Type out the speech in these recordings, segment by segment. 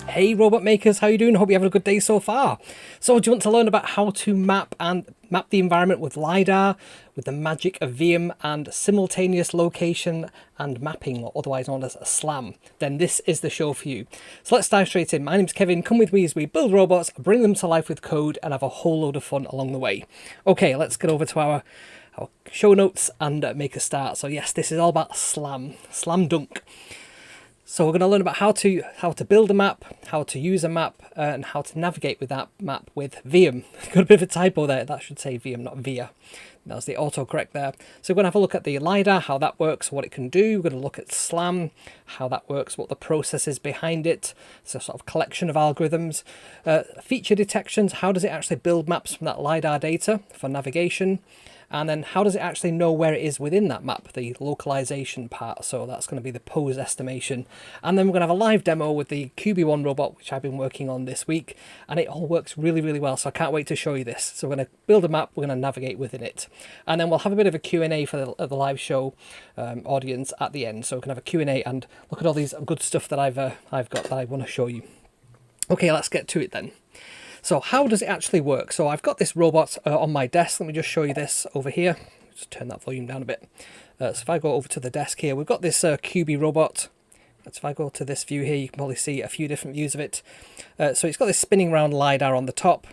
Hey robot makers, how you doing? Hope you having a good day so far. So do you want to learn about how to map the environment with LiDAR, with the magic of VIAM and simultaneous location and mapping, or otherwise known as SLAM? Then this is the show for you. So let's dive straight in. My name's Kevin. Come with me as we build robots, bring them to life with code, and have a whole load of fun along the way. Okay, let's get over to our show notes and make a start. So yes, this is all about SLAM, slam dunk. So we're going to learn about how to build a map, how to use a map, and how to navigate with that map with VIAM. Got a bit of a typo there. That should say VIAM, not VIA. That's the autocorrect there. So we're going to have a look at the LiDAR, how that works, what it can do. We're going to look at SLAM, how that works, what the process is behind it. It's a sort of collection of algorithms. Feature detections, how does it actually build maps from that LiDAR data for navigation? And then how does it actually know where it is within that map, the localization part. So that's going to be the pose estimation. And then we're going to have a live demo with the Quby robot, which I've been working on this week. And it all works really, really well. So I can't wait to show you this. So we're going to build a map, we're going to navigate within it. And then we'll have a bit of a Q&A for the live show audience at the end. So we can have a Q&A and look at all these good stuff that I've got that I want to show you. Okay, let's get to it then. So how does it actually work? So I've got this robot on my desk. Let me just show you this over here. Just turn that volume down a bit. So if I go over to the desk here, we've got this Quby robot. So if I go to this view here, you can probably see a few different views of it. So it's got this spinning round LiDAR on the top,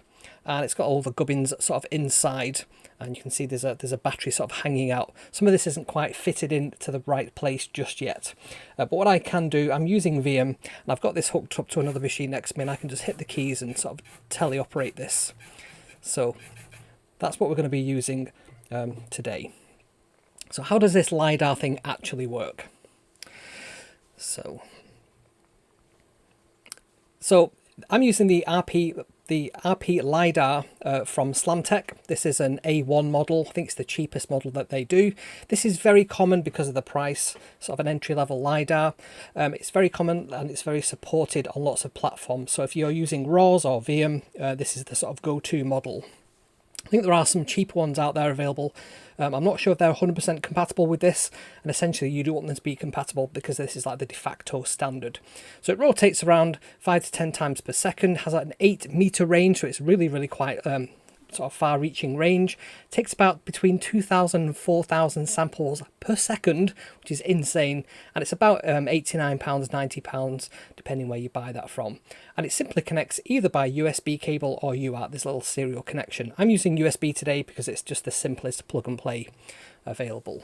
and it's got all the gubbins sort of inside. And you can see there's a battery sort of hanging out. Some of this isn't quite fitted into the right place just yet. But what I can do, I'm using VIAM, and I've got this hooked up to another machine next to me, and I can just hit the keys and sort of teleoperate this. So that's what we're going to be using today. So how does this LiDAR thing actually work? So I'm using the RP LiDAR from Slamtech. This is an A1 model. I think it's the cheapest model that they do. This is very common because of the price, sort of an entry-level LiDAR. It's very common and it's very supported on lots of platforms. So if you're using RAWs or VIAM, this is the sort of go-to model. I think there are some cheaper ones out there available. I'm not sure if they're 100% compatible with this, and essentially you do want them to be compatible because this is like the de facto standard. So it rotates around 5 to 10 times per second, has an 8-meter range, so it's really, really quite sort of far-reaching range. Takes about between 2,000 and 4,000 samples per second, which is insane, and it's about £89, £90, depending where you buy that from. And it simply connects either by USB cable or UART, this little serial connection. I'm using USB today because it's just the simplest plug and play available.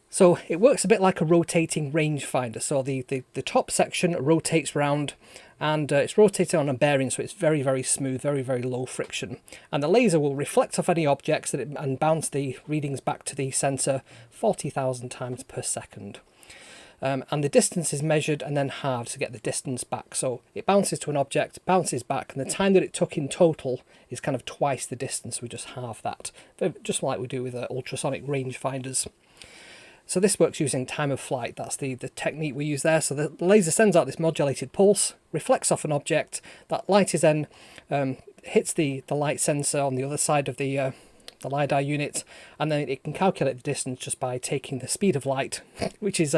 So it works a bit like a rotating rangefinder. So the top section rotates round, and it's rotated on a bearing, so it's very, very smooth, very, very low friction. And the laser will reflect off any objects and bounce the readings back to the sensor 40,000 times per second. And the distance is measured and then halved to get the distance back. So it bounces to an object, bounces back, and the time that it took in total is kind of twice the distance. We just halve that, just like we do with ultrasonic rangefinders. So this works using time of flight. That's the technique we use there. So the laser sends out this modulated pulse, reflects off an object. That light is then hits the light sensor on the other side of the LiDAR unit, and then it can calculate the distance just by taking the speed of light, which is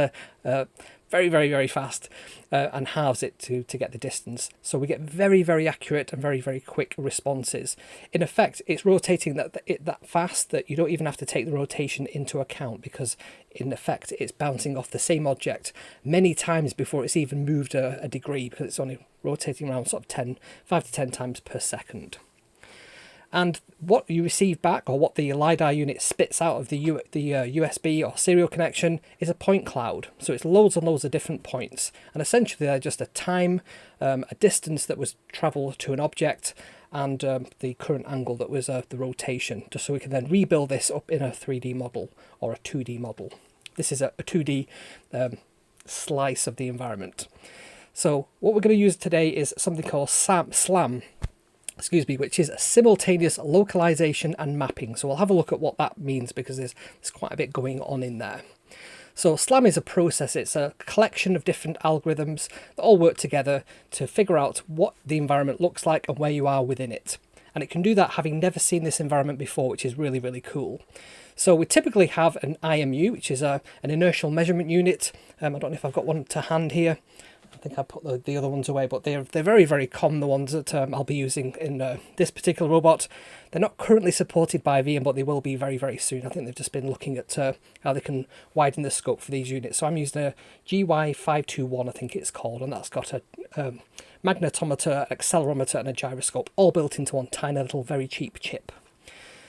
very, very, very fast, and halves it to get the distance. So we get very, very accurate and very, very quick responses. In effect, it's rotating that fast that you don't even have to take the rotation into account, because in effect it's bouncing off the same object many times before it's even moved a degree, because it's only rotating around sort of 5 to 10 times per second. And what you receive back, or what the LiDAR unit spits out of the USB or serial connection, is a point cloud. So it's loads and loads of different points. And essentially they're just a time, a distance that was travelled to an object, and the current angle that was the rotation, just so we can then rebuild this up in a 3D model or a 2D model. This is a 2D slice of the environment. So what we're going to use today is something called SLAM, which is Simultaneous Localization and Mapping. So we'll have a look at what that means, because there's quite a bit going on in there. So SLAM is a process. It's a collection of different algorithms that all work together to figure out what the environment looks like and where you are within it. And it can do that having never seen this environment before, which is really, really cool. So we typically have an IMU, which is an Inertial Measurement Unit. I don't know if I've got one to hand here. I think I put the other ones away, but they're very, very common, the ones that I'll be using in this particular robot. They're not currently supported by VIAM, but they will be very, very soon. I think they've just been looking at how they can widen the scope for these units. So I'm using a GY521, I think it's called, and that's got a magnetometer, accelerometer, and a gyroscope, all built into one tiny little, very cheap chip.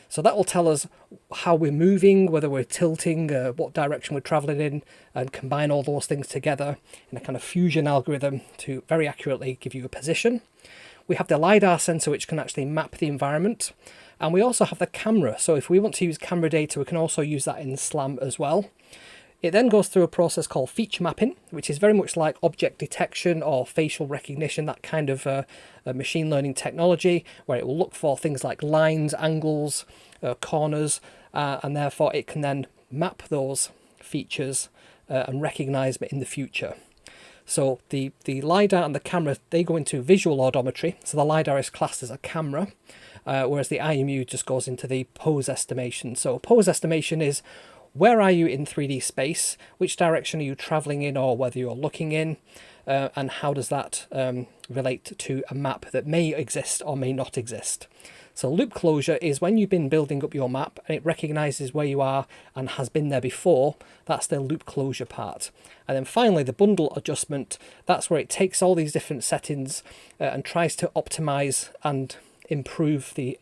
So that will tell us how we're moving, whether we're tilting, what direction we're traveling in, and combine all those things together in a kind of fusion algorithm to very accurately give you a position. We have the LiDAR sensor, which can actually map the environment. And we also have the camera. So if we want to use camera data, we can also use that in SLAM as well. It then goes through a process called feature mapping, which is very much like object detection or facial recognition, that kind of machine learning technology, where it will look for things like lines, angles, corners, and therefore it can then map those features and recognize them in the future. So the LiDAR and the camera, they go into visual odometry. So the LiDAR is classed as a camera, whereas the IMU just goes into the pose estimation. So pose estimation is, where are you in 3D space? Which direction are you traveling in, or whether you're looking in? And how does that relate to a map that may exist or may not exist? So loop closure is when you've been building up your map and it recognizes where you are and has been there before. That's the loop closure part. And then finally, the bundle adjustment, that's where it takes all these different settings and tries to optimize and improve the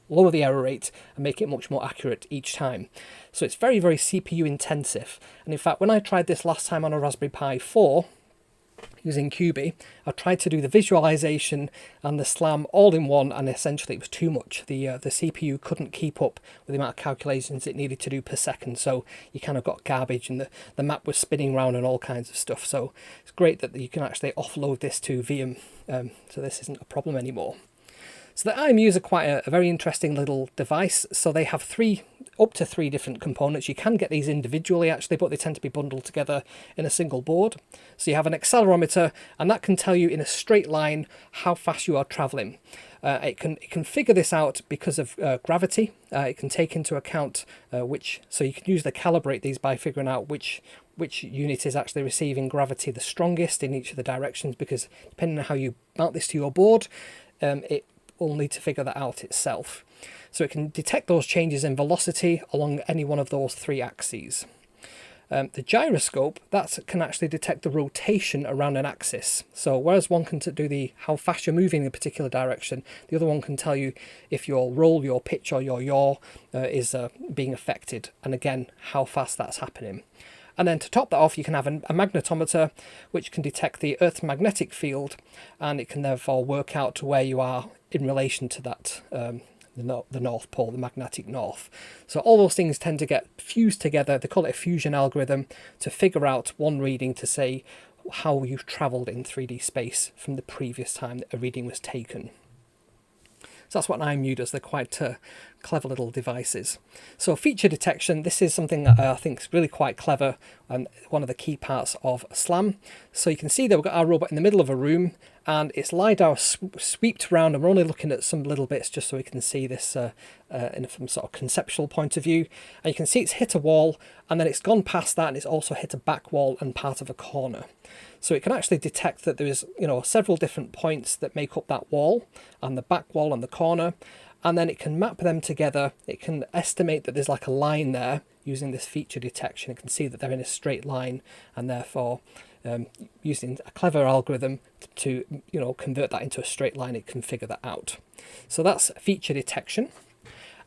lower the error rate and make it much more accurate each time. So it's very, very CPU intensive. And in fact, when I tried this last time on a Raspberry Pi 4 using Quby, I tried to do the visualization and the SLAM all in one, and essentially it was too much. The CPU couldn't keep up with the amount of calculations it needed to do per second, so you kind of got garbage, and the map was spinning around and all kinds of stuff. So it's great that you can actually offload this to VIAM, so this isn't a problem anymore. So the IMUs are quite a very interesting little device. So they have up to three different components. You can get these individually actually, but they tend to be bundled together in a single board. So you have an accelerometer, and that can tell you in a straight line how fast you are traveling. It can figure this out because of gravity. It can take into account so you can use to calibrate these by figuring out which unit is actually receiving gravity the strongest in each of the directions, because depending on how you mount this to your board, it will need to figure that out itself. So it can detect those changes in velocity along any one of those three axes. The gyroscope, that can actually detect the rotation around an axis. So whereas one can do how fast you're moving in a particular direction, the other one can tell you if your roll, your pitch, or your yaw is being affected, and again, how fast that's happening. And then to top that off, you can have a magnetometer, which can detect the Earth's magnetic field, and it can therefore work out where you are in relation to that, the North Pole, the magnetic north. So all those things tend to get fused together. They call it a fusion algorithm to figure out one reading to say how you've travelled in 3D space from the previous time that a reading was taken. So that's what an IMU does. They're quite clever little devices. So feature detection, this is something that I think is really quite clever and one of the key parts of SLAM. So you can see that we've got our robot in the middle of a room, and its LiDAR sweeped around, and we're only looking at some little bits just so we can see this from some sort of conceptual point of view. And you can see it's hit a wall, and then it's gone past that, and it's also hit a back wall and part of a corner. So it can actually detect that there is, several different points that make up that wall, and the back wall and the corner, and then it can map them together. It can estimate that there's like a line there using this feature detection. It can see that they're in a straight line, and therefore using a clever algorithm to convert that into a straight line, it can figure that out. So that's feature detection.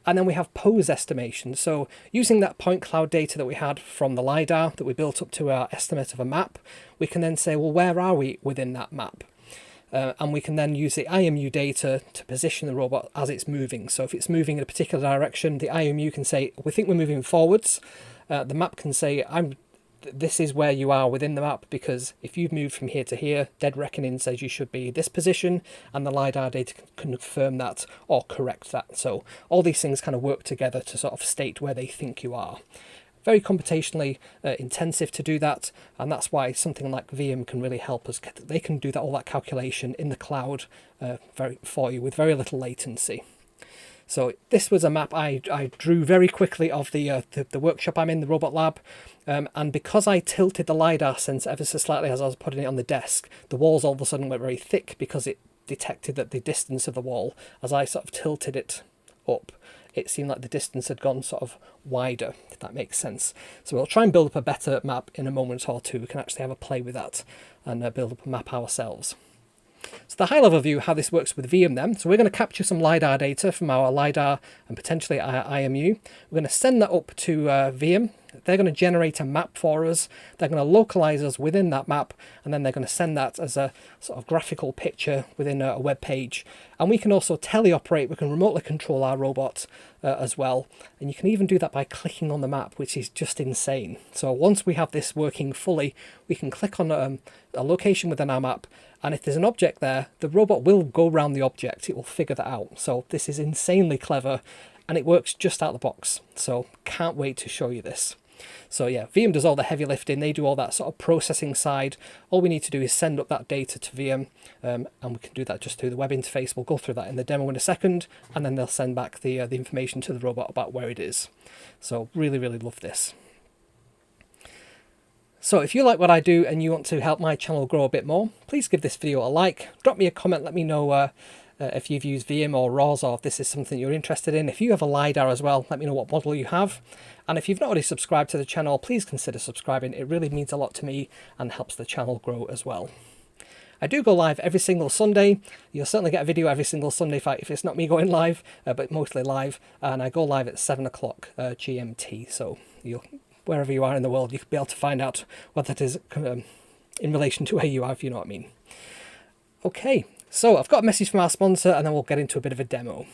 And then we have pose estimation. So using that point cloud data that we had from the LiDAR that we built up to our estimate of a map, we can then say, well, where are we within that map? And we can then use the IMU data to position the robot as it's moving. So if it's moving in a particular direction, the IMU can say, we think we're moving forwards. The map can say, this is where you are within the map, because if you've moved from here to here, Dead Reckoning says you should be this position, and the LiDAR data can confirm that or correct that. So all these things kind of work together to sort of state where they think you are. Very computationally intensive to do that, and that's why something like VIAM can really help us. They can do all that calculation in the cloud for you with very little latency. So this was a map I drew very quickly of the workshop I'm in, the robot lab. And because I tilted the LiDAR sensor ever so slightly as I was putting it on the desk, the walls all of a sudden went very thick because it detected that the distance of the wall, as I sort of tilted it up, it seemed like the distance had gone sort of wider, if that makes sense. So we'll try and build up a better map in a moment or two. We can actually have a play with that and build up a map ourselves. So the high-level view, how this works with VIAM then. So we're going to capture some LiDAR data from our LiDAR and potentially our IMU. We're going to send that up to VIAM. They're going to generate a map for us. They're going to localize us within that map, and then they're going to send that as a sort of graphical picture within a web page. And we can also teleoperate. We can remotely control our robot as well. And you can even do that by clicking on the map, which is just insane. So once we have this working fully, we can click on a location within our map, and if there's an object there, the robot will go around the object. It will figure that out. So this is insanely clever, and it works just out of the box. So can't wait to show you this. So yeah, VIAM does all the heavy lifting. They do all that sort of processing side. All we need to do is send up that data to VIAM, and we can do that just through the web interface. We'll go through that in the demo in a second, and then they'll send back the information to the robot about where it is. So really, really love this. So if you like what I do and you want to help my channel grow a bit more, please give this video a like, drop me a comment, let me know if you've used VIAM or ROS, or if this is something you're interested in. If you have a LiDAR as well, let me know what model you have. And if you've not already subscribed to the channel, please consider subscribing. It really means a lot to me and helps the channel grow as well. I do go live every single Sunday. You'll certainly get a video every single Sunday if it's not me going live, but mostly live. And I go live at 7 o'clock GMT. So wherever you are in the world, you can be able to find out what that is in relation to where you are, if you know what I mean. Okay, so I've got a message from our sponsor, and then we'll get into a bit of a demo.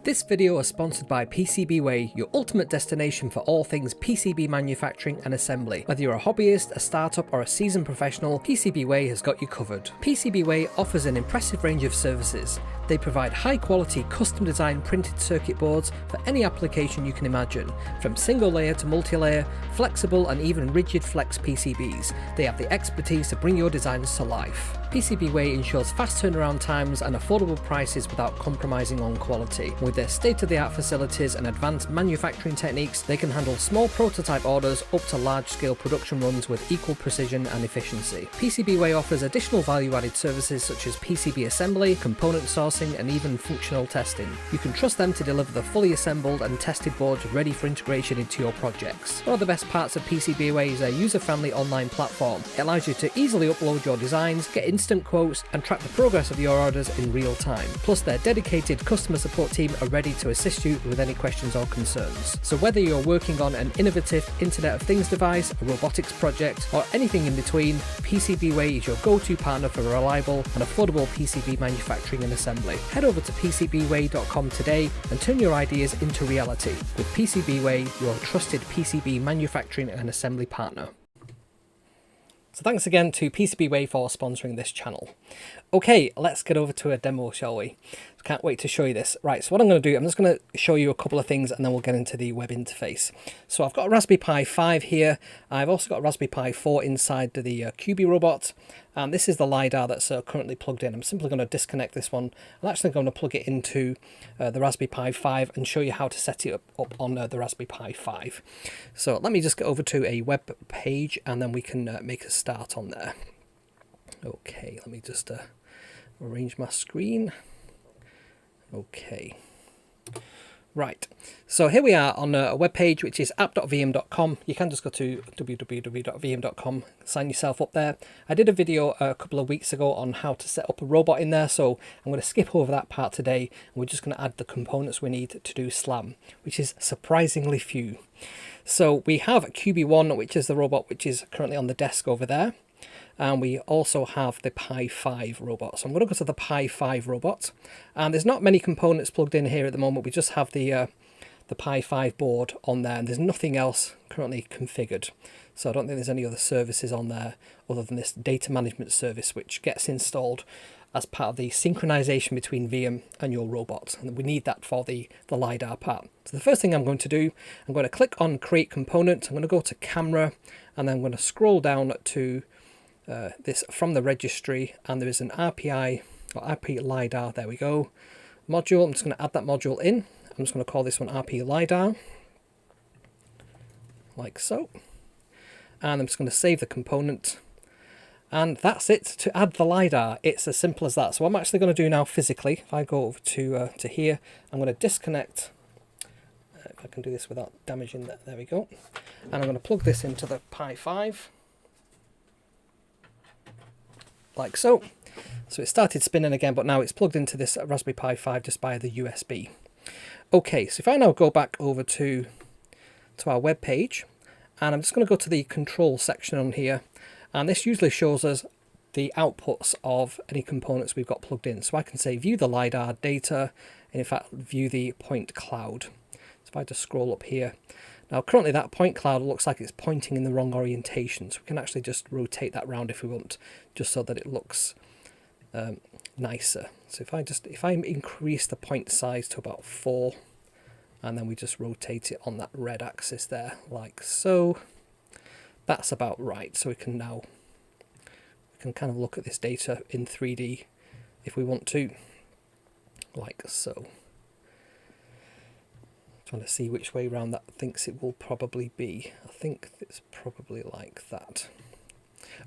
This video is sponsored by PCBWay, your ultimate destination for all things PCB manufacturing and assembly. Whether you're a hobbyist, a startup or a seasoned professional, PCBWay has got you covered. PCBWay offers an impressive range of services. They provide high quality custom designed printed circuit boards for any application you can imagine, from single layer to multi-layer, flexible and even rigid flex PCBs. They have the expertise to bring your designs to life. PCBWay ensures fast turnaround times and affordable prices without compromising on quality. With their state-of-the-art facilities and advanced manufacturing techniques, they can handle small prototype orders up to large-scale production runs with equal precision and efficiency. PCBWay offers additional value-added services such as PCB assembly, component sourcing, and even functional testing. You can trust them to deliver the fully assembled and tested boards ready for integration into your projects. One of the best parts of PCBWay is their user-friendly online platform. It allows you to easily upload your designs, get instant quotes, and track the progress of your orders in real time. Plus, their dedicated customer support team are ready to assist you with any questions or concerns. So whether you're working on an innovative Internet of Things device, a robotics project, or anything in between, PCBWay is your go-to partner for reliable and affordable PCB manufacturing and assembly. Head over to PCBWay.com today and turn your ideas into reality with PCBWay, your trusted PCB manufacturing and assembly partner. So thanks again to PCBWay for sponsoring this channel. Okay, let's get over to a demo, shall we? Can't wait to show you this. Right, so what I'm going to do, I'm just going to show you a couple of things and then we'll get into the web interface. So I've got a Raspberry Pi 5 here. I've also got a Raspberry Pi 4 inside the Quby robot. And this is the LiDAR that's currently plugged in. I'm simply going to disconnect this one. I'm actually going to plug it into the Raspberry Pi 5 and show you how to set it up on the Raspberry Pi 5. So let me just get over to a web page and then we can make a start on there. Okay, let me just arrange my screen. Okay. Right, so here we are on a web page which is app.viam.com. You can just go to www.viam.com, sign yourself up there. I did a video a couple of weeks ago on how to set up a robot in there, so I'm going to skip over that part today, and we're just going to add the components we need to do SLAM, which is surprisingly few. So we have Quby1, which is the robot which is currently on the desk over there. And we also have the Pi 5 robot. So I'm going to go to the Pi 5 robot. And there's not many components plugged in here at the moment. We just have the Pi 5 board on there. And there's nothing else currently configured. So I don't think there's any other services on there other than this data management service, which gets installed as part of the synchronization between VIAM and your robot. And we need that for the LiDAR part. So the first thing I'm going to do, I'm going to click on Create Component. I'm going to go to Camera. And then I'm going to scroll down to this from the registry, and there is an RPI or RP LiDAR, there we go, module. I'm just going to add that module in. I'm just going to call this one RP LiDAR, like so. And I'm just going to save the component. And that's it to add the LiDAR. It's as simple as that. So what I'm actually going to do now physically, if I go over to here, I'm going to disconnect. If I can do this without damaging that, there we go. And I'm going to plug this into the Pi 5, like so. So it started spinning again, but now it's plugged into this Raspberry Pi 5 just by the USB. Okay, so if I now go back over to our web page, and I'm just going to go to the control section on here, and this usually shows us the outputs of any components we've got plugged in. So I can say view the LiDAR data, and in fact view the point cloud. So if I just scroll up here, now currently that point cloud looks like it's pointing in the wrong orientation, so we can actually just rotate that round if we want, just so that it looks nicer. So if I increase the point size to about 4, and then we just rotate it on that red axis there, like so, that's about right. So we can kind of look at this data in 3D if we want to, like so. Trying to see which way around that thinks it will probably be. I think it's probably like that.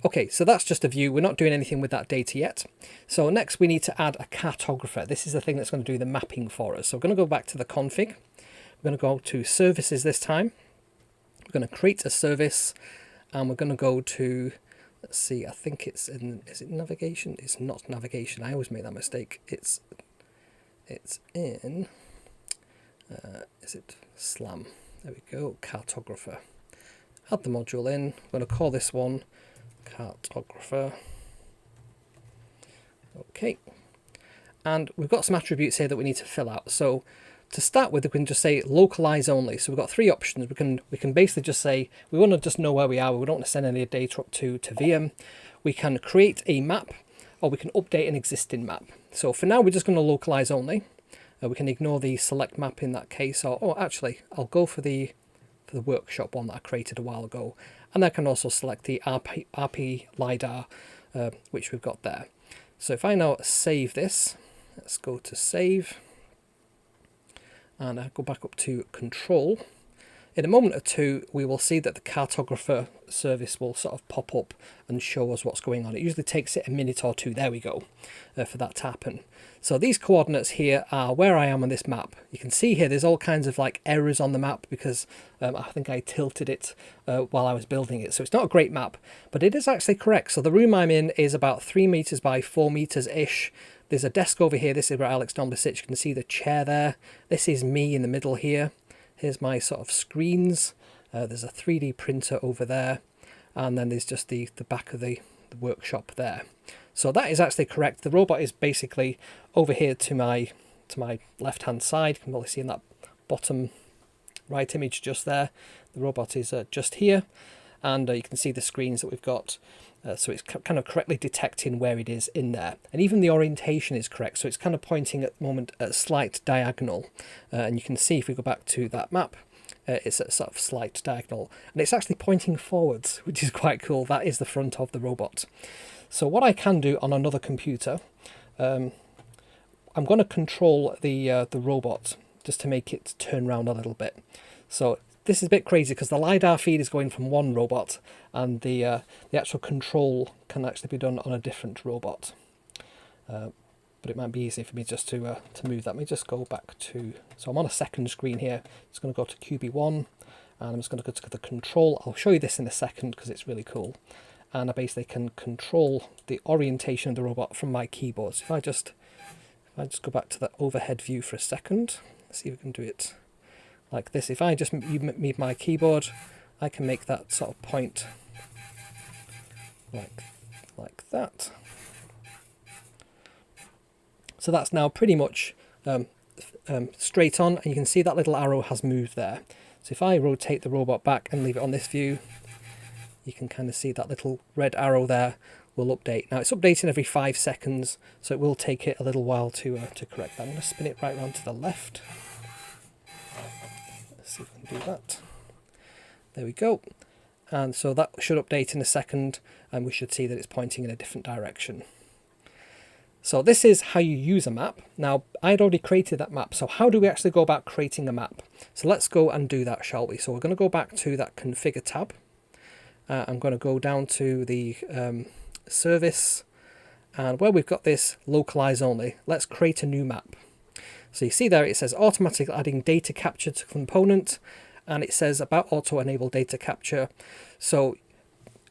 Okay, so that's just a view. We're not doing anything with that data yet. So next we need to add a cartographer. This is the thing that's going to do the mapping for us. So we're going to go back to the config. We're going to go to services this time. We're going to create a service, and we're going to go to, let's see, I think it's in, is it navigation? It's not navigation. I always make that mistake. It's in, is it SLAM? There we go, Cartographer. Add the module in. I'm going to call this one Cartographer. Okay. And we've got some attributes here that we need to fill out. So to start with, we can just say localize only. So we've got 3 options. We can basically just say we want to just know where we are. We don't want to send any data up to VIAM. We can create a map, or we can update an existing map. So for now, we're just going to localize only. We can ignore the select map in that case, or actually, I'll go for the workshop one that I created a while ago, and I can also select the RP LiDAR, which we've got there. So if I now save this, let's go to save, and I go back up to control. In a moment or two, we will see that the cartographer service will sort of pop up and show us what's going on. It usually takes it a minute or two. There we go, for that to happen. So these coordinates here are where I am on this map. You can see here there's all kinds of like errors on the map because I think I tilted it while I was building it. So it's not a great map, but it is actually correct. So the room I'm in is about 3 meters by 4 meters-ish. There's a desk over here. This is where Alex normally sits. You can see the chair there. This is me in the middle here. Here's my sort of screens. There's a 3D printer over there. And then there's just the back of the workshop there. So that is actually correct. The robot is basically over here to my left-hand side. You can probably see in that bottom right image just there. The robot is just here. And you can see the screens that we've got. So it's kind of correctly detecting where it is in there. And even the orientation is correct. So it's kind of pointing at the moment at a slight diagonal. And you can see if we go back to that map, it's a sort of slight diagonal. And it's actually pointing forwards, which is quite cool. That is the front of the robot. So what I can do on another computer, I'm going to control the robot just to make it turn around a little bit. So this is a bit crazy because the LiDAR feed is going from one robot, and the actual control can actually be done on a different robot. But it might be easy for me just to move that. Let me just go back to, so I'm on a second screen here. It's going to go to Quby 1, and I'm just going to go to the control. I'll show you this in a second because it's really cool. And I basically can control the orientation of the robot from my keyboard. So if I just go back to the overhead view for a second, let's see if we can do it like this. If I just move my keyboard, I can make that sort of point like that. So that's now pretty much straight on, and you can see that little arrow has moved there. So if I rotate the robot back and leave it on this view, you can kind of see that little red arrow there will update. Now it's updating every 5 seconds, so it will take it a little while to correct that. I'm going to spin it right around to the left. Let's see if we can do that. There we go. And so that should update in a second, and we should see that it's pointing in a different direction. So this is how you use a map. Now, I'd already created that map, so how do we actually go about creating a map? So let's go and do that, shall we? So we're going to go back to that configure tab. I'm going to go down to the service, and where we've got this localize only, let's create a new map. So you see there it says automatic adding data capture to component, and it says about auto enable data capture. So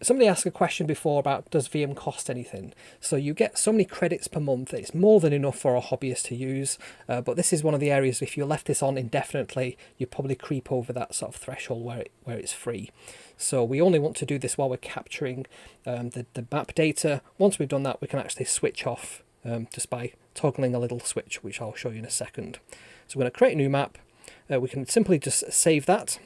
somebody asked a question before about does VIAM cost anything? So you get so many credits per month. It's more than enough for a hobbyist to use, but this is one of the areas if you left this on indefinitely, you probably creep over that sort of threshold where it's free. So we only want to do this while we're capturing the map data. Once we've done that, we can actually switch off just by toggling a little switch, which I'll show you in a second. So we're going to create a new map. We can simply just save that.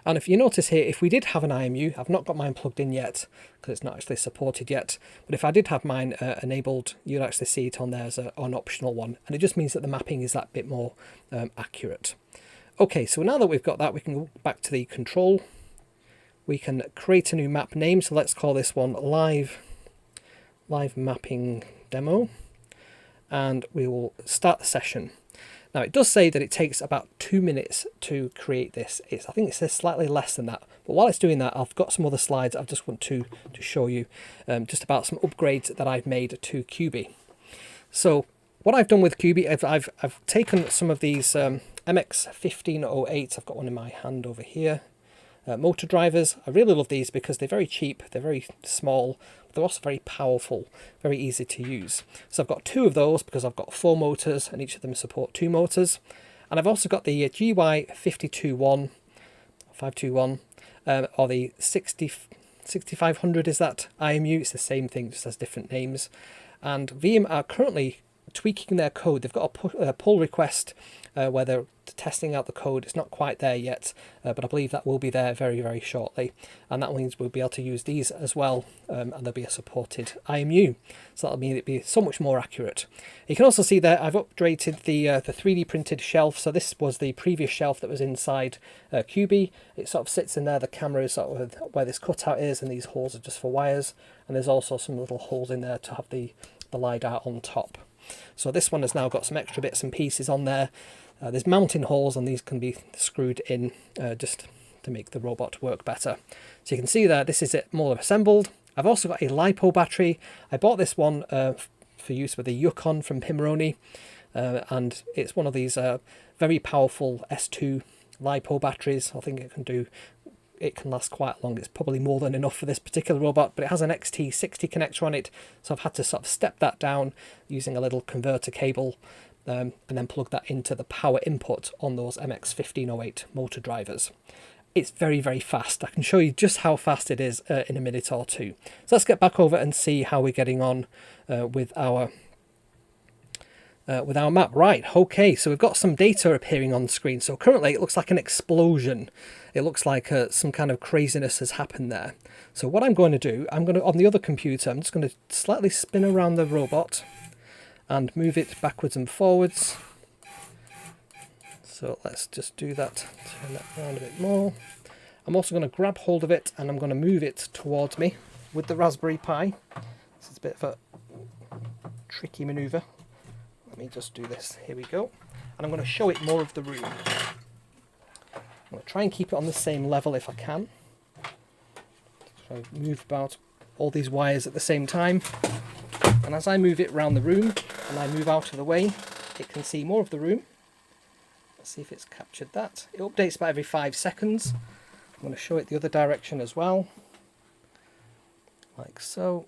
And if you notice here, if we did have an IMU, I've not got mine plugged in yet because it's not actually supported yet, but if I did have mine enabled, you'd actually see it on there as an optional one, and it just means that the mapping is that bit more accurate. Okay, so now that we've got that, we can go back to the control. We can create a new map name, so let's call this one live mapping demo, and we will start the session. Now it does say that it takes about 2 minutes to create this. I think it says slightly less than that. But while it's doing that, I've got some other slides I just want to show you just about some upgrades that I've made to Quby. So what I've done with Quby, I've taken some of these MX1508. I've got one in my hand over here. Motor drivers. I really love these because they're very cheap, they're very small, but they're also very powerful, very easy to use. So I've got 2 of those because I've got 4 motors and each of them support 2 motors. And I've also got the GY521, or the 6500 is that IMU. It's the same thing, just has different names. And VIAM are currently tweaking their code. They've got a pull request where they're testing out the code. It's not quite there yet, but I believe that will be there very, very shortly. And that means we'll be able to use these as well, and there'll be a supported IMU. So that'll mean it'll be so much more accurate. You can also see there I've upgraded the 3D printed shelf. So this was the previous shelf that was inside Quby. It sort of sits in there. The camera is sort of where this cutout is, and these holes are just for wires. And there's also some little holes in there to have the LiDAR on top. So this one has now got some extra bits and pieces on there. There's mounting holes, and these can be screwed in just to make the robot work better. So you can see there, this is it more assembled. I've also got a LiPo battery. I bought this one for use with the Yukon from Pimoroni, and it's one of these very powerful S2 LiPo batteries. I think it can last quite long. It's probably more than enough for this particular robot, but it has an XT60 connector on it, so I've had to sort of step that down using a little converter cable, and then plug that into the power input on those MX1508 motor drivers. It's very, very fast. I can show you just how fast it is in a minute or two. So let's get back over and see how we're getting on with our map. Right, okay, so we've got some data appearing on the screen. So currently it looks like an explosion. It looks like some kind of craziness has happened there. So what I'm going to do, on the other computer, I'm just going to slightly spin around the robot and move it backwards and forwards. So let's just do that, turn that around a bit more. I'm also going to grab hold of it and I'm going to move it towards me with the Raspberry Pi. This is a bit of a tricky maneuver. Let me just do this. Here we go. And I'm going to show it more of the room. I'm going to try and keep it on the same level if I can. So I move about all these wires at the same time. And as I move it around the room and I move out of the way, it can see more of the room. Let's see if it's captured that. It updates about every 5 seconds. I'm going to show it the other direction as well. Like so.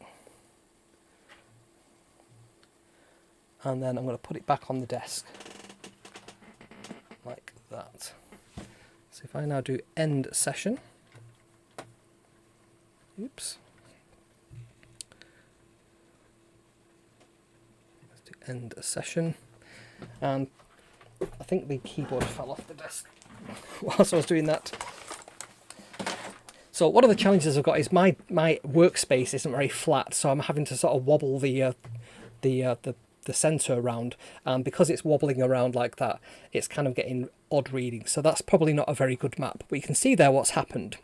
And then I'm going to put it back on the desk. Like that. So if I now do end session. Oops. Let's do end session. And I think the keyboard fell off the desk whilst I was doing that. So one of the challenges I've got is my workspace isn't very flat, so I'm having to sort of wobble the sensor around, and because it's wobbling around like that, it's kind of getting odd readings. So that's probably not a very good map. But you can see there what's happened.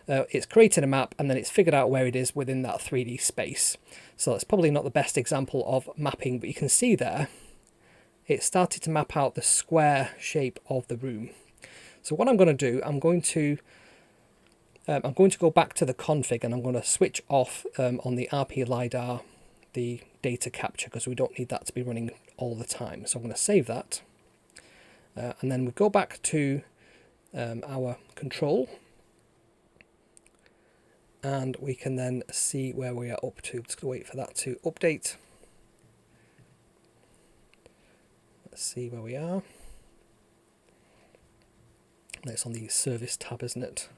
it's created a map and then it's figured out where it is within that 3D space. So that's probably not the best example of mapping, but you can see there it started to map out the square shape of the room. So what I'm going to do, I'm going to go back to the config and I'm going to switch off on the RP LiDAR the data capture, because we don't need that to be running all the time. So I'm going to save that, and then we go back to our control, and we can then see where we are up to. Just going to wait for that to update. Let's see where we are. It's on the service tab, isn't it?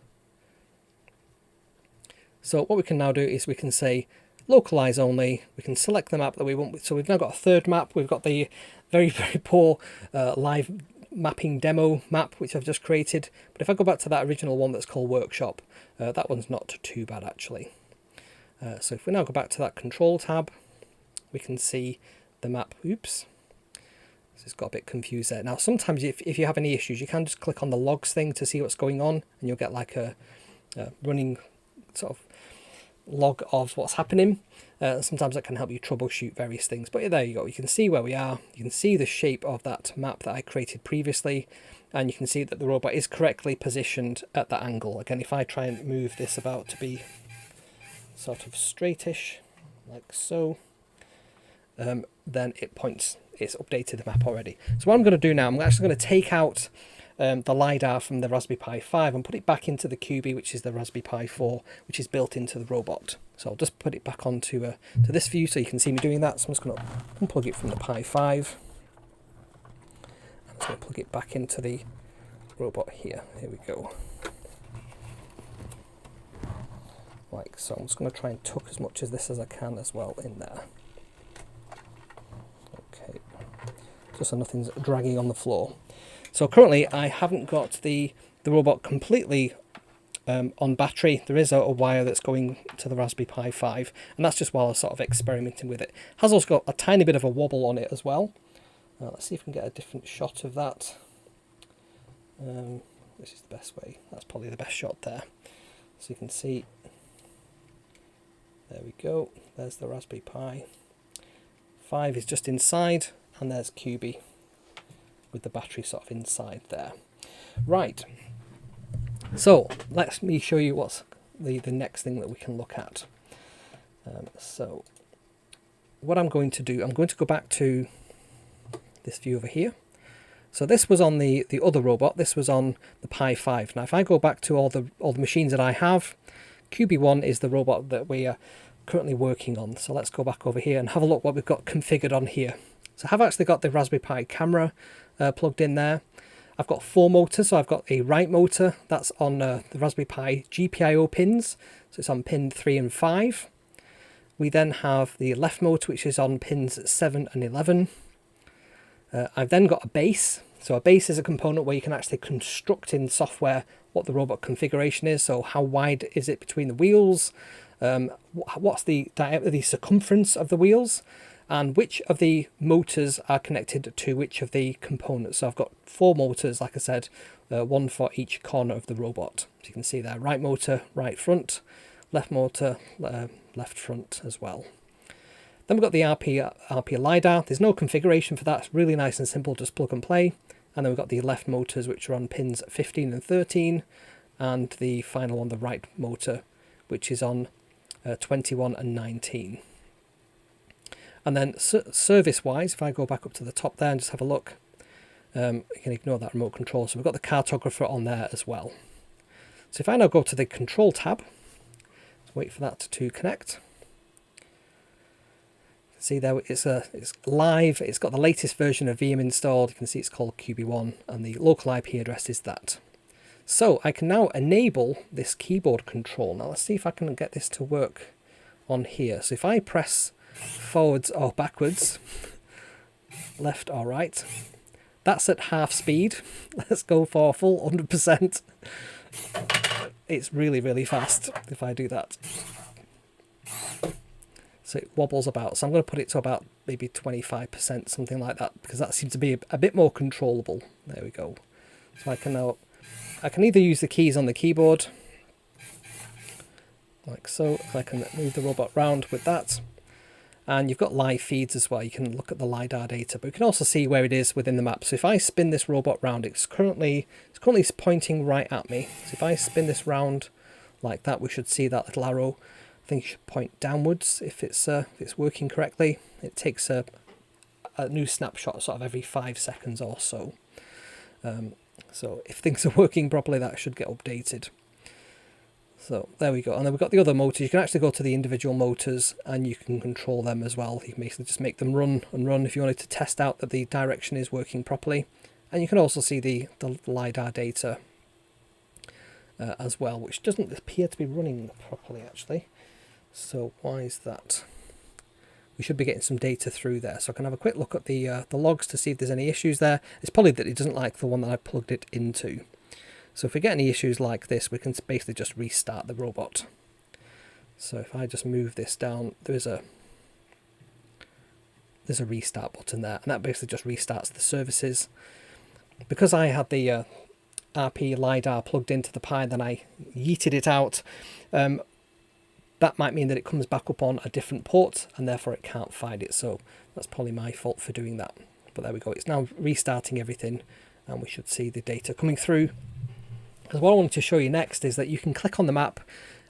So what we can now do is we can say localize only. We can select the map that we want. So we've now got a third map. We've got the very, very poor live mapping demo map, which I've just created. But if I go back to that original one that's called Workshop, that one's not too bad actually. So if we now go back to that control tab, we can see the map. Oops. This has got a bit confused there. Now, sometimes if you have any issues, you can just click on the logs thing to see what's going on, and you'll get like a running sort of log of what's happening. Sometimes that can help you troubleshoot various things. But there you go. You can see where we are. You can see the shape of that map that I created previously, and you can see that the robot is correctly positioned at that angle. Again, if I try and move this about to be sort of straightish, like so, then it points. It's updated the map already. So what I'm going to do now, I'm actually going to take out the LiDAR from the Raspberry Pi 5 and put it back into the Quby, which is the Raspberry Pi 4, which is built into the robot. So I'll just put it back onto to this view so you can see me doing that. So I'm just going to unplug it from the Pi 5. I'm just going to plug it back into the robot here. Here we go. Like so. I'm just going to try and tuck as much of this as I can as well in there. Okay. Just so nothing's dragging on the floor. So currently I haven't got the robot completely on battery. There is a wire that's going to the Raspberry Pi 5, and that's just while I was sort of experimenting with it. Has also got a tiny bit of a wobble on it as well. Let's see if we can get a different shot of that. This is the best way. That's probably the best shot there. So you can see, there we go. There's the Raspberry Pi 5 is just inside, and there's Quby with the battery sort of inside there. Right, so let me show you what's the next thing that we can look at. So what I'm going to do, I'm going to go back to this view over here. So this was on the other robot, this was on the Pi 5. Now if I go back to all the machines that I have, Quby1 is the robot that we are currently working on. So let's go back over here and have a look what we've got configured on here. So I've actually got the Raspberry Pi camera plugged in there. I've got 4 motors, so I've got a right motor that's on the Raspberry Pi GPIO pins, so it's on pin 3 and 5. We then have the left motor, which is on pins 7 and 11. I've then got a base. So a base is a component where you can actually construct in software what the robot configuration is. So how wide is it between the wheels? What's the circumference of the wheels? And which of the motors are connected to which of the components. So I've got 4 motors, like I said, 1 for each corner of the robot. So you can see there, right motor, right front, left motor, left front as well. Then we've got the RP LiDAR. There's no configuration for that. It's really nice and simple, just plug and play. And then we've got the left motors, which are on pins 15 and 13. And the final one, the right motor, which is on 21 and 19. And then service-wise, if I go back up to the top there and just have a look, you can ignore that remote control. So we've got the Cartographer on there as well. So if I now go to the control tab, wait for that to connect. See there, it's live. It's got the latest version of VIAM installed. You can see it's called Quby1, and the local IP address is that. So I can now enable this keyboard control. Now let's see if I can get this to work on here. So if I press forwards or backwards, left or right, that's at half speed. Let's go for full 100%. It's really, really fast if I do that. So it wobbles about. So I'm going to put it to about maybe 25%, something like that, because that seems to be a bit more controllable. There we go. So I can either use the keys on the keyboard, like so. I can move the robot around with that. And you've got live feeds as well. You can look at the LiDAR data, but you can also see where it is within the map. So if I spin this robot round, it's currently pointing right at me. So if I spin this round like that, we should see that little arrow. I think it should point downwards if it's working correctly. It takes a new snapshot sort of every 5 seconds or so. So if things are working properly, that should get updated. So there we go. And then we've got the other motors. You can actually go to the individual motors and you can control them as well. You can basically just make them run and run if you wanted to test out that the direction is working properly. And you can also see the LiDAR data as well, which doesn't appear to be running properly actually. So why is that? We should be getting some data through there. So I can have a quick look at the logs to see if there's any issues there. It's probably that it doesn't like the one that I plugged it into. So if we get any issues like this, we can basically just restart the robot. So if I just move this down, there's a restart button there, and that basically just restarts the services. Because I had the RP LiDAR plugged into the Pi, then I yeeted it out, that might mean that it comes back up on a different port, and therefore it can't find it. So that's probably my fault for doing that. But there we go, it's now restarting everything, and we should see the data coming through. Because what I wanted to show you next is that you can click on the map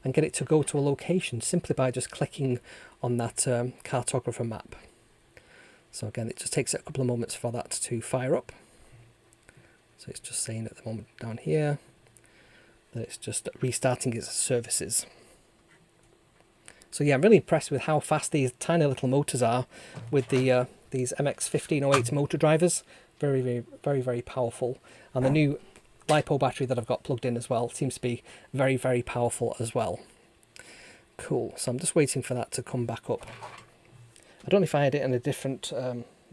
and get it to go to a location simply by just clicking on that Cartographer map. So again, it just takes a couple of moments for that to fire up. So it's just saying at the moment down here that it's just restarting its services. So yeah, I'm really impressed with how fast these tiny little motors are with the these MX1508 motor drivers. Very, very, very, very powerful. And the new LiPo battery that I've got plugged in as well seems to be very, very powerful as well. Cool. So I'm just waiting for that to come back up. I don't know if I had it in a different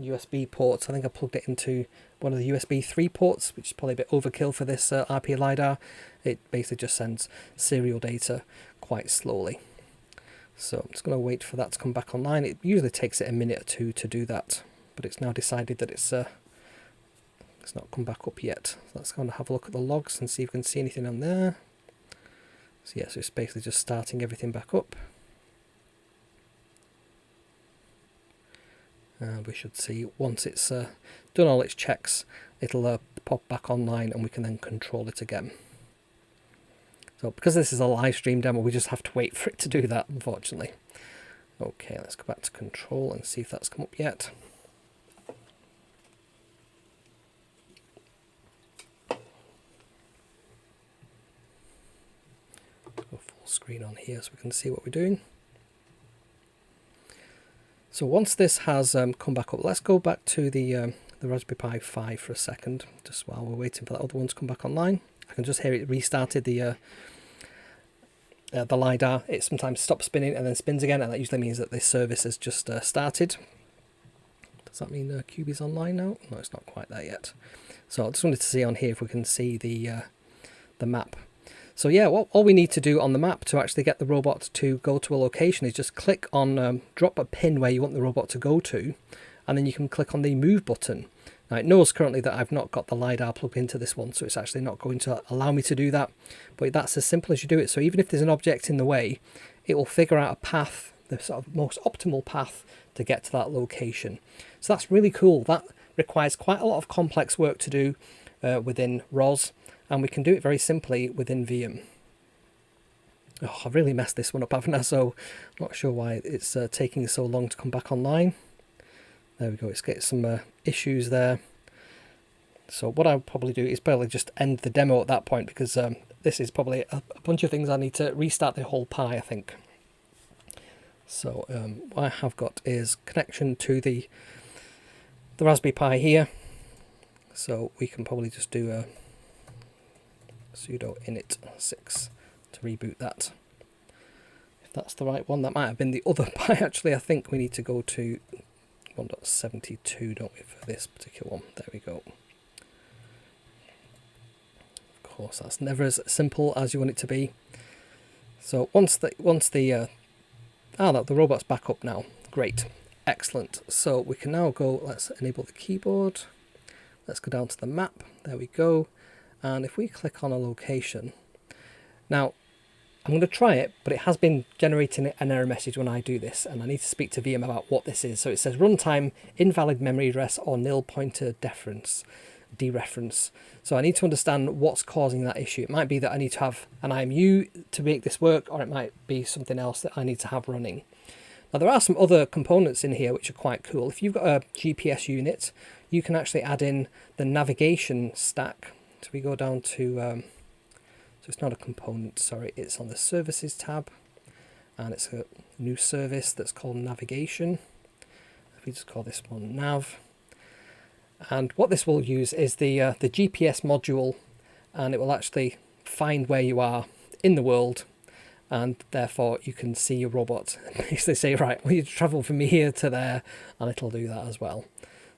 USB port. I think I plugged it into one of the USB 3 ports, which is probably a bit overkill for this RP LiDAR. It basically just sends serial data quite slowly. So I'm just going to wait for that to come back online. It usually takes it a minute or two to do that, but it's now decided that it's not come back up yet. So let's go and have a look at the logs and see if we can see anything on there. So yeah, so it's basically just starting everything back up. And we should see once it's done all its checks, it'll pop back online and we can then control it again. So because this is a live stream demo, we just have to wait for it to do that, unfortunately. Okay, let's go back to control and see if that's come up yet. Go full screen on here so we can see what we're doing. So once this has come back up, let's go back to the Raspberry Pi 5 for a second, just while we're waiting for that other one to come back online. I can just hear it restarted the LiDAR. It sometimes stops spinning and then spins again, and that usually means that this service has just started. Does that mean Quby's online now? No, it's not quite there yet. So I just wanted to see on here if we can see the map. So yeah, all we need to do on the map to actually get the robot to go to a location is just click on, drop a pin where you want the robot to go to, and then you can click on the move button. Now it knows currently that I've not got the LiDAR plugged into this one, so it's actually not going to allow me to do that, but that's as simple as you do it. So even if there's an object in the way, it will figure out a path, the sort of most optimal path to get to that location. So that's really cool. That requires quite a lot of complex work to do within ROS, and we can do it very simply within VIAM. Oh, I've really messed this one up, haven't I? So I'm not sure why it's taking so long to come back online. There we go, it's getting some issues there. So what I'll probably do is probably just end the demo at that point, because this is probably a bunch of things I need to restart the whole Pi, I think. So what I have got is connection to the Raspberry Pi here. So we can probably just do a sudo init 6 to reboot that. If that's the right one, that might have been the other Pi actually. I think we need to go to 1.72, don't we, for this particular one. There we go. Of course, that's never as simple as you want it to be. So once the robot's back up now. Great, excellent. So we can now go, let's enable the keyboard. Let's go down to the map. There we go. And if we click on a location, now I'm going to try it, but it has been generating an error message when I do this, and I need to speak to VIAM about what this is. So it says runtime, invalid memory address, or nil pointer dereference. So I need to understand what's causing that issue. It might be that I need to have an IMU to make this work, or it might be something else that I need to have running. Now there are some other components in here which are quite cool. If you've got a GPS unit, you can actually add in the navigation stack. So we go down to, so it's not a component, sorry, it's on the services tab, and it's a new service that's called navigation. If we just call this one nav. And what this will use is the GPS module, and it will actually find where you are in the world, and therefore you can see your robot and basically say, right, well, you travel from here to there, and it'll do that as well.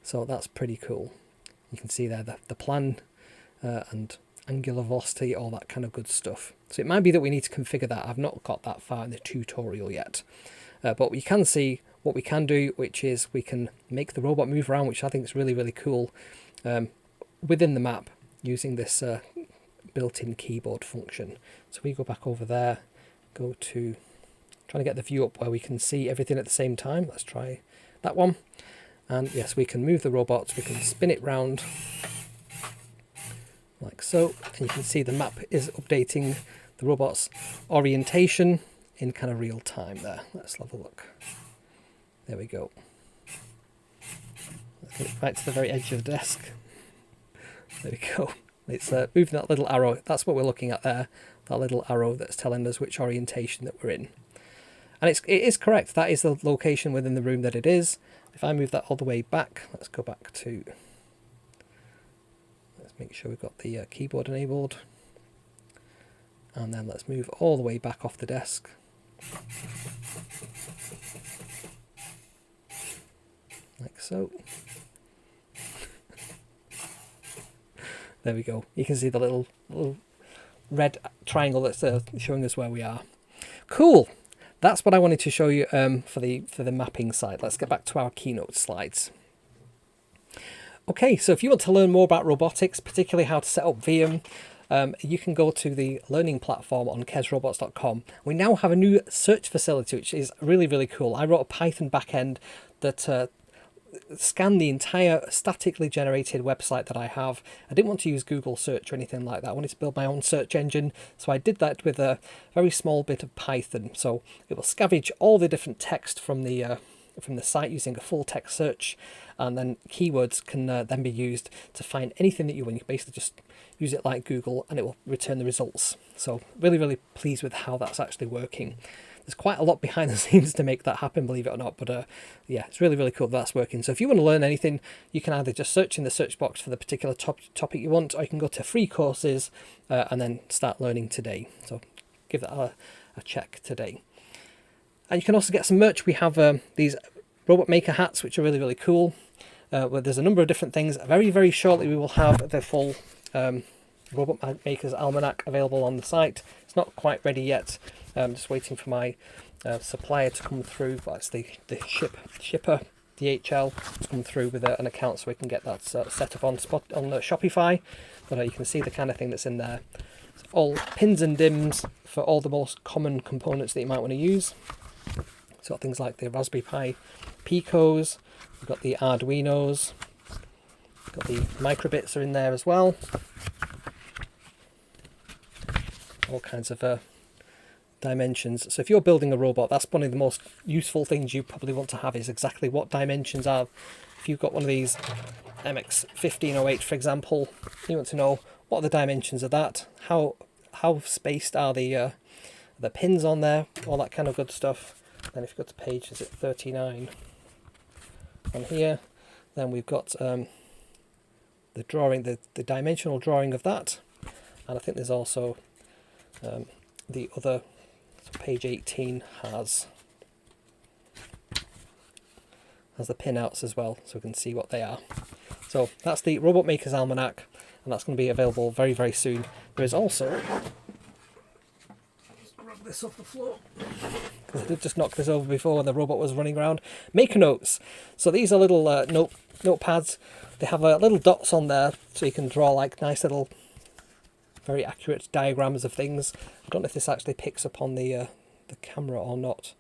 So that's pretty cool. You can see there the plan and angular velocity, all that kind of good stuff. So it might be that we need to configure that. I've not got that far in the tutorial yet, but we can see what we can do, which is we can make the robot move around, which I think is really, really cool, within the map using this built-in keyboard function. So we go back over there, go to trying to get the view up where we can see everything at the same time. Let's try that one. And yes, we can move the robot, we can spin it round like so, and you can see the map is updating the robot's orientation in kind of real time there. Let's have a look. There we go. Let's get it right to the very edge of the desk. There we go. It's moving that little arrow. That's what we're looking at there. That little arrow that's telling us which orientation that we're in. And it is correct. That is the location within the room that it is. If I move that all the way back, let's go back to... Let's make sure we've got the keyboard enabled. And then let's move all the way back off the desk. Like so. There we go. You can see the little red triangle that's showing us where we are. Cool. That's what I wanted to show you for the mapping side. Let's get back to our keynote slides. Okay, so if you want to learn more about robotics, particularly how to set up VIAM, you can go to the learning platform on kesrobots.com. We now have a new search facility, which is really, really cool. I wrote a Python backend that scanned the entire statically generated website that I have. I didn't want to use Google search or anything like that. I wanted to build my own search engine, so I did that with a very small bit of Python. So it will scavenge all the different text from the site using a full text search, and then keywords can then be used to find anything that you want. You can basically just use it like Google and it will return the results. So really, really pleased with how that's actually working. There's quite a lot behind the scenes to make that happen, believe it or not, but yeah, it's really, really cool that's working. So if you want to learn anything, you can either just search in the search box for the particular topic you want, or you can go to free courses and then start learning today. So give that a check today. And you can also get some merch. We have these Robot Maker hats, which are really, really cool. Where there's a number of different things. Very, very shortly we will have the full Robot Maker's Almanac available on the site. It's not quite ready yet. I'm just waiting for my supplier to come through. Well, it's the shipper, DHL, to come through with an account so we can get that set up on Shopify. But you can see the kind of thing that's in there. It's all pins and dims for all the most common components that you might want to use. So things like the Raspberry Pi Picos, we've got the Arduinos, we've got the microbits are in there as well. All kinds of dimensions. So if you're building a robot, that's one of the most useful things you probably want to have, is exactly what dimensions are. If you've got one of these MX1508, for example, you want to know what are the dimensions of that, how spaced are the pins on there, all that kind of good stuff. Then if you go to page, is it 39 on here, then we've got the drawing, the dimensional drawing of that, and I think there's also the other, so page 18 has the pinouts as well, so we can see what they are. So that's the Robot Maker's Almanac, and that's going to be available very, very soon. There is also, rub this off the floor, because I did just knock this over before when the robot was running around, Maker Notes. So these are little notepads. They have little dots on there, so you can draw like nice little very accurate diagrams of things. I don't know if this actually picks up on the camera or not,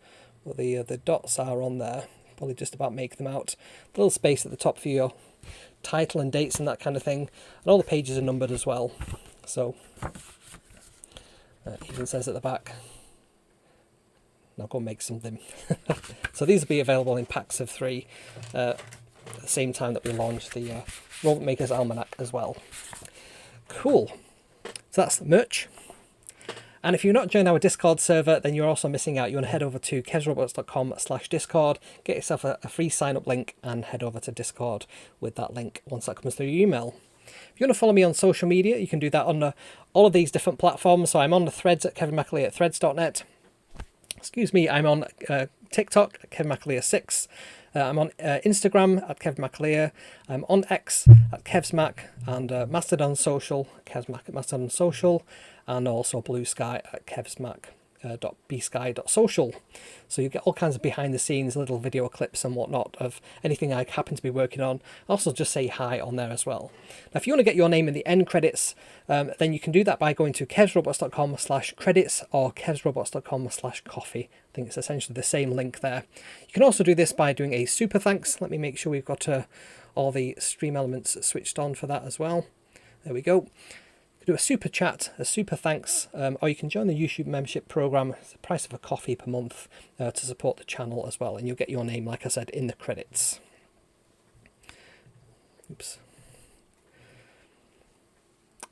but the dots are on there. Probably just about make them out. A little space at the top for your title and dates and that kind of thing, and all the pages are numbered as well. So it even says at the back, now go make something. So these will be available in packs of 3 at the same time that we launch the Robot Maker's Almanac as well. Cool. So that's the merch. And if you're not joined our Discord server, then you're also missing out. You want to head over to kevsrobots.com/discord, get yourself a free sign-up link, and head over to Discord with that link once that comes through your email. If you want to follow me on social media, you can do that on all of these different platforms. So I'm on the threads at kevinmcaleer@threads.net. Excuse me, I'm on TikTok at kevinmcaleer6. I'm on Instagram at kevinmcaleer. I'm on X at kevsmac, and Mastodon Social, kevsmac at Mastodon Social, and also Blue Sky at kevsmac.bsky.social. So you get all kinds of behind the scenes little video clips and whatnot of anything I happen to be working on. Also just say hi on there as well. Now if you want to get your name in the end credits, then you can do that by going to kevsrobots.com/credits or kevsrobots.com/coffee. I think it's essentially the same link there. You can also do this by doing a super thanks. Let me make sure we've got all the stream elements switched on for that as well. There we go. Do a super chat, a super thanks, or you can join the YouTube membership program. It's the price of a coffee per month to support the channel as well, and you'll get your name, like I said, in the credits. Oops.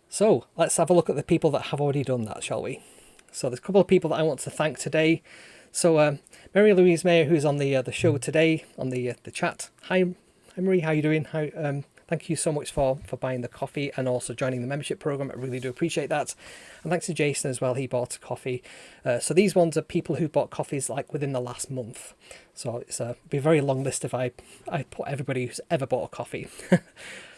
So let's have a look at the people that have already done that, shall we? So there's a couple of people that I want to thank today. So Mary Louise Mayer, who's on the show today, on the chat. Hi Marie, how you doing? Thank you so much for buying the coffee and also joining the membership program. I really do appreciate that. And thanks to Jason as well. He bought a coffee. So these ones are people who bought coffees like within the last month. So it's be a very long list if I put everybody who's ever bought a coffee.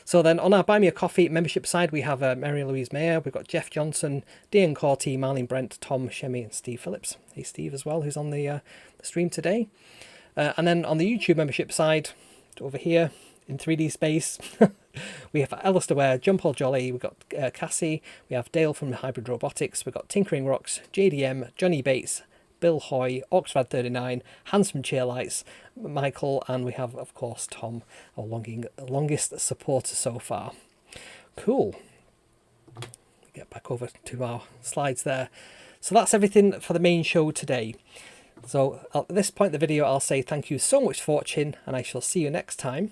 So then on our Buy Me a Coffee membership side, we have Mary Louise Mayer. We've got Jeff Johnson, Diane Corty, Marlene Brent, Tom Shemmy, and Steve Phillips. Hey Steve as well, who's on the stream today. And then on the YouTube membership side, over here, in 3D space, we have Alistair Ware, John Paul Jolly, we've got Cassie, we have Dale from Hybrid Robotics, we've got Tinkering Rocks, JDM, Johnny Bates, Bill Hoy, Oxford39, Hans from Cheerlights, Michael, and we have, of course, Tom, our longest supporter so far. Cool. Get back over to our slides there. So that's everything for the main show today. So at this point in the video, I'll say thank you so much for watching, and I shall see you next time